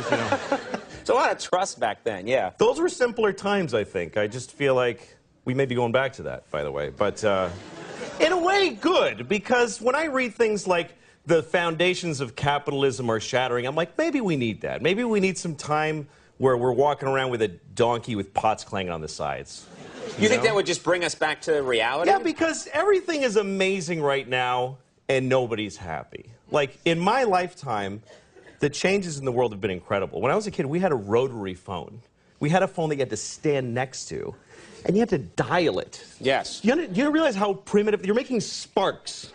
much, you know. It's a lot of trust back then, yeah. Those were simpler times, I think. I just feel like we may be going back to that, by the way. But in a way, good, because when I read things like the foundations of capitalism are shattering, I'm like, maybe we need that. Maybe we need some time where we're walking around with a donkey with pots clanging on the sides. You think that would just bring us back to reality? Yeah, because everything is amazing right now, and nobody's happy. Like, in my lifetime, the changes in the world have been incredible. When I was a kid, we had a rotary phone. We had a phone that you had to stand next to, and you had to dial it. Yes. You realize how primitive? You're making sparks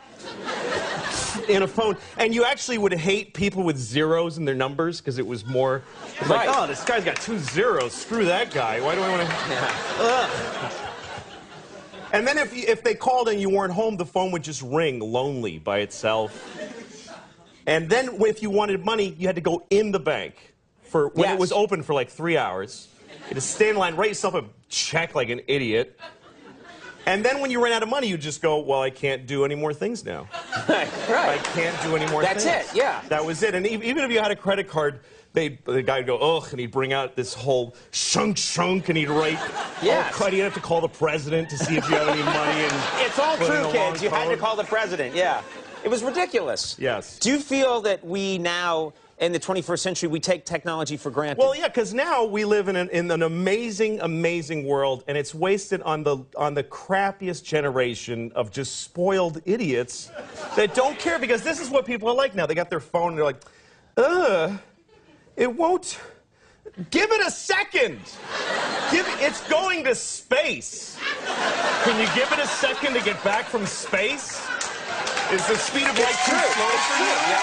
in a phone, and you actually would hate people with zeros in their numbers because it was more like, oh, this guy's got 2 zeros. Screw that guy. Why do I want to? Yeah. And then if they called and you weren't home, the phone would just ring lonely by itself. And then if you wanted money, you had to go in the bank for when it was open for like 3 hours. You had to stand in line, write yourself a check like an idiot. And then when you ran out of money, you just go, well, I can't do any more things now. Right. I can't do any more things. That's it, yeah. That was it. And even if you had a credit card, the guy would go, ugh, and he'd bring out this whole shunk, and he'd write, oh, you'd have to call the president to see if you have any money. And it's all true, kids. You had to call the president, yeah. It was ridiculous. Yes. Do you feel that we now, in the 21st century, we take technology for granted? Well, yeah, because now we live in an amazing, amazing world, and it's wasted on the crappiest generation of just spoiled idiots that don't care, because this is what people are like now. They got their phone, and they're like, it won't. Give it a second. It's going to space. Can you give it a second to get back from space? Is the speed of light too slow for you? Yeah.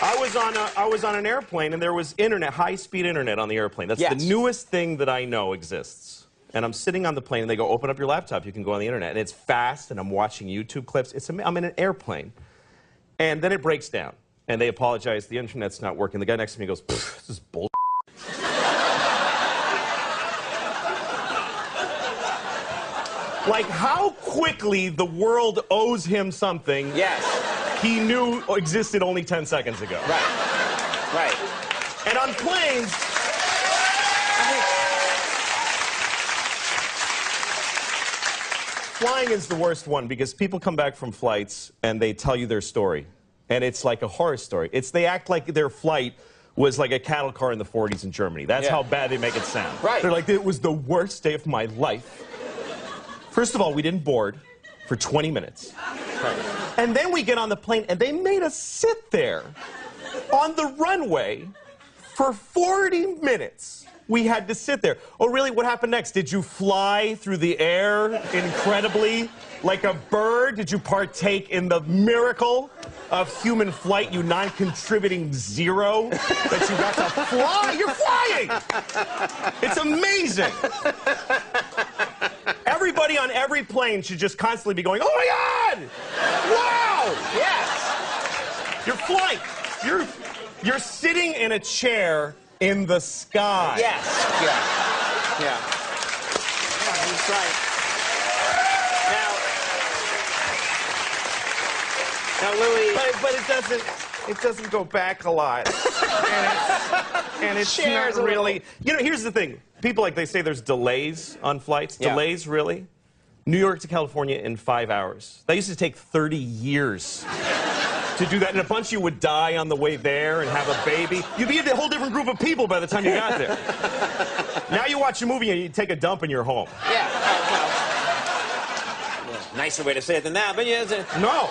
I was on an airplane, and there was internet, high-speed internet on the airplane. That's the newest thing that I know exists. And I'm sitting on the plane, and they go, open up your laptop. You can go on the internet. And it's fast, and I'm watching YouTube clips. I'm in an airplane. And then it breaks down. And they apologize. The internet's not working. The guy next to me goes, this is bull. Like, how quickly the world owes him something he knew existed only 10 seconds ago. Right. And on planes, flying is the worst one, because people come back from flights and they tell you their story. And it's like a horror story. They act like their flight was like a cattle car in the 40s in Germany. That's how bad they make it sound. Right. They're like, it was the worst day of my life. First of all, we didn't board for 20 minutes. Right. And then we get on the plane, and they made us sit there on the runway for 40 minutes. We had to sit there. Oh, really? What happened next? Did you fly through the air incredibly like a bird? Did you partake in the miracle of human flight, you non-contributing zero, that you got to fly? You're flying! It's amazing. Everybody on every plane should just constantly be going, oh my God! Wow! Yes! You're flying. You're sitting in a chair in the sky. Yes. Yeah. That's right. Now, Louis. But it doesn't go back a lot. and it's not really. You know, here's the thing. People, like, they say there's delays on flights. Delays, really? New York to California in 5 hours. That used to take 30 years to do that, and a bunch of you would die on the way there and have a baby. You'd be a whole different group of people by the time you got there. Now you watch a movie and you take a dump and you're home. Yeah. Well, nicer way to say it than that, but yeah. No.